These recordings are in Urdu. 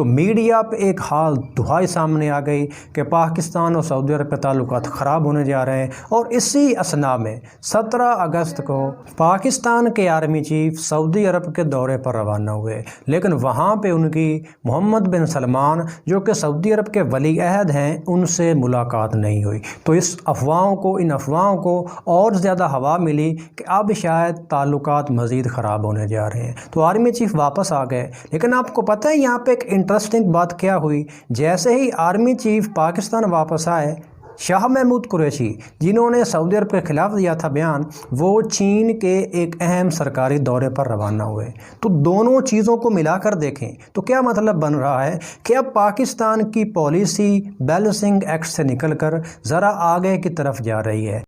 تو میڈیا پہ ایک حال دہائی سامنے آ گئی کہ پاکستان اور سعودی عرب کے تعلقات خراب ہونے جا رہے ہیں، اور اسی اثناء میں 17 اگست کو پاکستان کے آرمی چیف سعودی عرب کے دورے پر روانہ ہوئے، لیکن وہاں پہ ان کی محمد بن سلمان جو کہ سعودی عرب کے ولی عہد ہیں ان سے ملاقات نہیں ہوئی۔ تو ان افواہوں کو اور زیادہ ہوا ملی کہ اب شاید تعلقات مزید خراب ہونے جا رہے ہیں، تو آرمی چیف واپس آ گئے۔ لیکن آپ کو پتہ ہے یہاں پہ ایک انٹرسٹنگ بات کیا ہوئی؟ جیسے ہی آرمی چیف پاکستان واپس آئے، شاہ محمود قریشی جنہوں نے سعودی عرب کے خلاف دیا تھا بیان، وہ چین کے ایک اہم سرکاری دورے پر روانہ ہوئے۔ تو دونوں چیزوں کو ملا کر دیکھیں تو کیا مطلب بن رہا ہے کہ اب پاکستان کی پالیسی بیلنسنگ ایکٹ سے نکل کر ذرا آگے کی طرف جا رہی ہے۔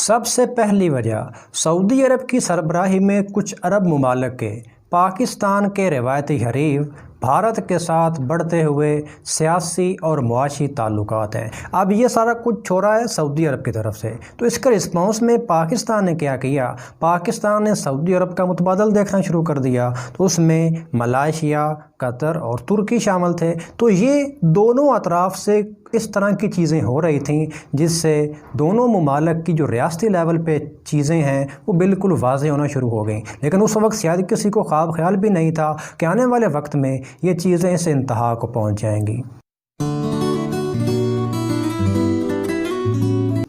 سب سے پہلی وجہ سعودی عرب کی سربراہی میں کچھ عرب ممالک کے پاکستان کے روایتی حریف بھارت کے ساتھ بڑھتے ہوئے سیاسی اور معاشی تعلقات ہیں۔ اب یہ سارا کچھ ہو رہا ہے سعودی عرب کی طرف سے، تو اس کا رسپانس میں پاکستان نے کیا کیا؟ پاکستان نے سعودی عرب کا متبادل دیکھنا شروع کر دیا، تو اس میں ملائیشیا، قطر اور ترکی شامل تھے۔ تو یہ دونوں اطراف سے اس طرح کی چیزیں ہو رہی تھیں جس سے دونوں ممالک کی جو ریاستی لیول پہ چیزیں ہیں وہ بالکل واضح ہونا شروع ہو گئیں، لیکن اس وقت شاید کسی کو خواب خیال بھی نہیں تھا کہ آنے والے وقت میں یہ چیزیں اس انتہا کو پہنچ جائیں گی۔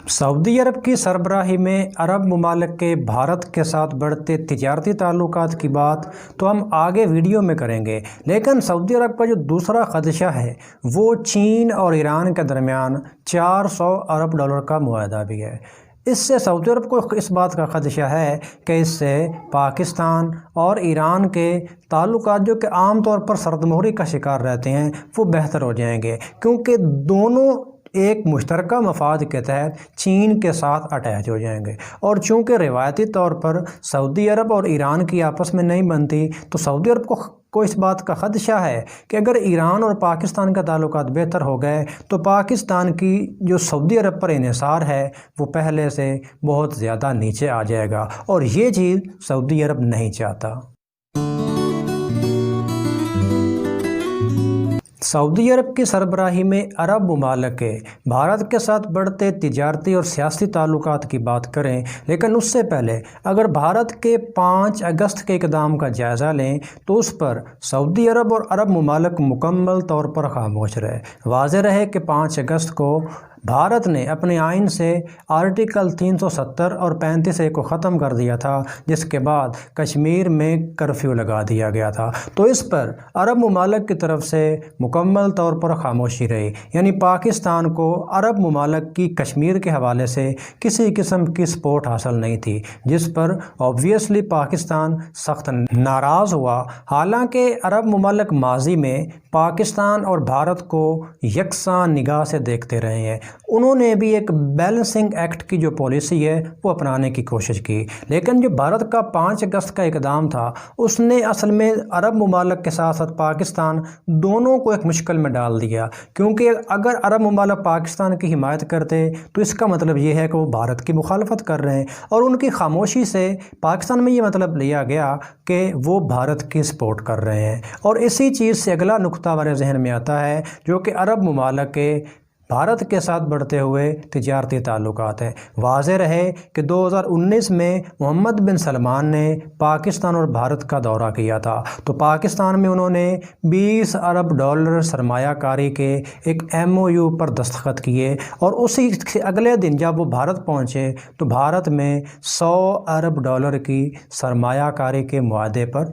سعودی عرب کی سربراہی میں عرب ممالک کے بھارت کے ساتھ بڑھتے تجارتی تعلقات کی بات تو ہم آگے ویڈیو میں کریں گے، لیکن سعودی عرب کا جو دوسرا خدشہ ہے وہ چین اور ایران کے درمیان 400 ارب ڈالر کا معاہدہ بھی ہے۔ اس سے سعودی عرب کو اس بات کا خدشہ ہے کہ اس سے پاکستان اور ایران کے تعلقات جو کہ عام طور پر سرد مہری کا شکار رہتے ہیں وہ بہتر ہو جائیں گے، کیونکہ دونوں ایک مشترکہ مفاد کے تحت چین کے ساتھ اٹیچ ہو جائیں گے، اور چونکہ روایتی طور پر سعودی عرب اور ایران کی آپس میں نہیں بنتی، تو سعودی عرب کو اس بات کا خدشہ ہے کہ اگر ایران اور پاکستان کا تعلقات بہتر ہو گئے تو پاکستان کی جو سعودی عرب پر انحصار ہے وہ پہلے سے بہت زیادہ نیچے آ جائے گا، اور یہ چیز سعودی عرب نہیں چاہتا۔ سعودی عرب کی سربراہی میں عرب ممالک کے بھارت کے ساتھ بڑھتے تجارتی اور سیاسی تعلقات کی بات کریں، لیکن اس سے پہلے اگر بھارت کے 5 اگست کے اقدام کا جائزہ لیں تو اس پر سعودی عرب اور عرب ممالک مکمل طور پر خاموش رہے۔ واضح رہے کہ 5 اگست کو بھارت نے اپنے آئین سے آرٹیکل 370 اور 35A کو ختم کر دیا تھا، جس کے بعد کشمیر میں کرفیو لگا دیا گیا تھا، تو اس پر عرب ممالک کی طرف سے مکمل طور پر خاموشی رہی، یعنی پاکستان کو عرب ممالک کی کشمیر کے حوالے سے کسی قسم کی سپورٹ حاصل نہیں تھی، جس پر آبویسلی پاکستان سخت ناراض ہوا۔ حالانکہ عرب ممالک ماضی میں پاکستان اور بھارت کو یکساں نگاہ سے دیکھتے رہے ہیں، انہوں نے بھی ایک بیلنسنگ ایکٹ کی جو پالیسی ہے وہ اپنانے کی کوشش کی، لیکن جو بھارت کا 5 اگست کا اقدام تھا اس نے اصل میں عرب ممالک کے ساتھ ساتھ پاکستان دونوں کو ایک مشکل میں ڈال دیا، کیونکہ اگر عرب ممالک پاکستان کی حمایت کرتے تو اس کا مطلب یہ ہے کہ وہ بھارت کی مخالفت کر رہے ہیں، اور ان کی خاموشی سے پاکستان میں یہ مطلب لیا گیا کہ وہ بھارت کی سپورٹ کر رہے ہیں۔ اور اسی چیز سے اگلا نقطہ ہمارے ذہن میں آتا ہے جو کہ عرب ممالک کے بھارت کے ساتھ بڑھتے ہوئے تجارتی تعلقات ہیں۔ واضح رہے کہ 2019 میں محمد بن سلمان نے پاکستان اور بھارت کا دورہ کیا تھا، تو پاکستان میں انہوں نے 20 ارب ڈالر سرمایہ کاری کے ایک MOU پر دستخط کیے، اور اسی اگلے دن جب وہ بھارت پہنچے تو بھارت میں 100 ارب ڈالر کی سرمایہ کاری کے معاہدے پر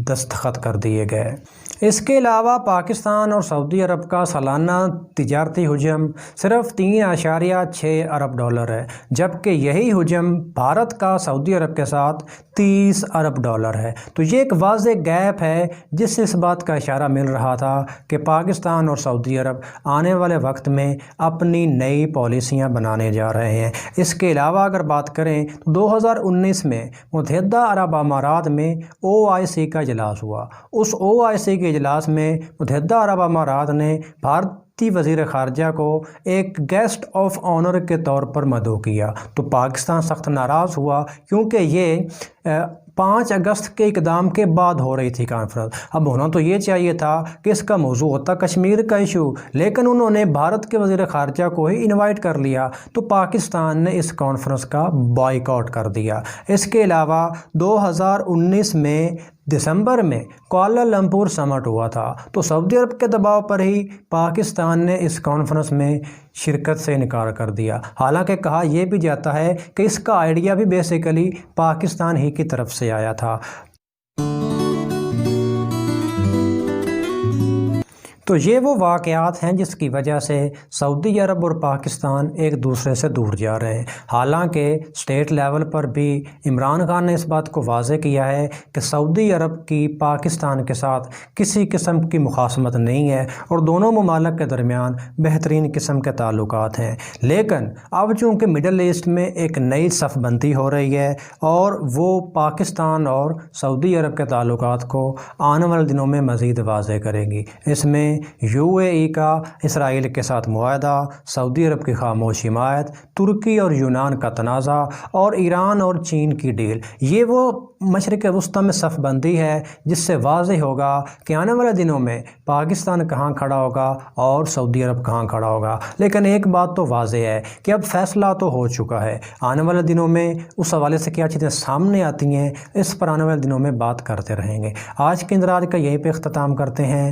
دستخط کر دیے گئے۔ اس کے علاوہ پاکستان اور سعودی عرب کا سالانہ تجارتی حجم صرف 3.6 ارب ڈالر ہے، جبکہ یہی حجم بھارت کا سعودی عرب کے ساتھ 30 ارب ڈالر ہے۔ تو یہ ایک واضح گیپ ہے جس سے اس بات کا اشارہ مل رہا تھا کہ پاکستان اور سعودی عرب آنے والے وقت میں اپنی نئی پالیسیاں بنانے جا رہے ہیں۔ اس کے علاوہ اگر بات کریں تو 2019 میں متحدہ عرب امارات میں OIC کا اجلاس ہوا۔ اس OIC کے اجلاس میں متحدہ عرب امارات نے بھارتی وزیر خارجہ کو ایک گیسٹ آف آنر کے طور پر مدعو کیا، تو پاکستان سخت ناراض ہوا، کیونکہ یہ 5 اگست کے اقدام کے بعد ہو رہی تھی کانفرنس۔ اب ہونا تو یہ چاہیے تھا کہ اس کا موضوع ہوتا کشمیر کا ایشو، لیکن انہوں نے بھارت کے وزیر خارجہ کو ہی انوائٹ کر لیا تو پاکستان نے اس کانفرنس کا بائیکاٹ کر دیا۔ اس کے علاوہ 2019 میں دسمبر میں کوالالمپور سمٹ ہوا تھا تو سعودی عرب کے دباؤ پر ہی پاکستان نے اس کانفرنس میں شرکت سے انکار کر دیا، حالانکہ کہا یہ بھی جاتا ہے کہ اس کا آئیڈیا بھی بیسیکلی پاکستان ہی کی طرف سے آیا تھا۔ تو یہ وہ واقعات ہیں جس کی وجہ سے سعودی عرب اور پاکستان ایک دوسرے سے دور جا رہے ہیں۔ حالانکہ اسٹیٹ لیول پر بھی عمران خان نے اس بات کو واضح کیا ہے کہ سعودی عرب کی پاکستان کے ساتھ کسی قسم کی مخاصمت نہیں ہے اور دونوں ممالک کے درمیان بہترین قسم کے تعلقات ہیں، لیکن اب چونکہ مڈل ایسٹ میں ایک نئی صف بندی ہو رہی ہے اور وہ پاکستان اور سعودی عرب کے تعلقات کو آنے والے دنوں میں مزید واضح کرے گی۔ اس میں UAE کا اسرائیل کے ساتھ معاہدہ، سعودی عرب کی خاموش حمایت، ترکی اور یونان کا تنازع اور ایران اور چین کی ڈیل، یہ وہ مشرق وسطیٰ میں صف بندی ہے جس سے واضح ہوگا کہ آنے والے دنوں میں پاکستان کہاں کھڑا ہوگا اور سعودی عرب کہاں کھڑا ہوگا۔ لیکن ایک بات تو واضح ہے کہ اب فیصلہ تو ہو چکا ہے، آنے والے دنوں میں اس حوالے سے کیا چیزیں سامنے آتی ہیں اس پر آنے والے دنوں میں بات کرتے رہیں گے۔ آج کے اندراج کا یہیں پہ اختتام کرتے ہیں۔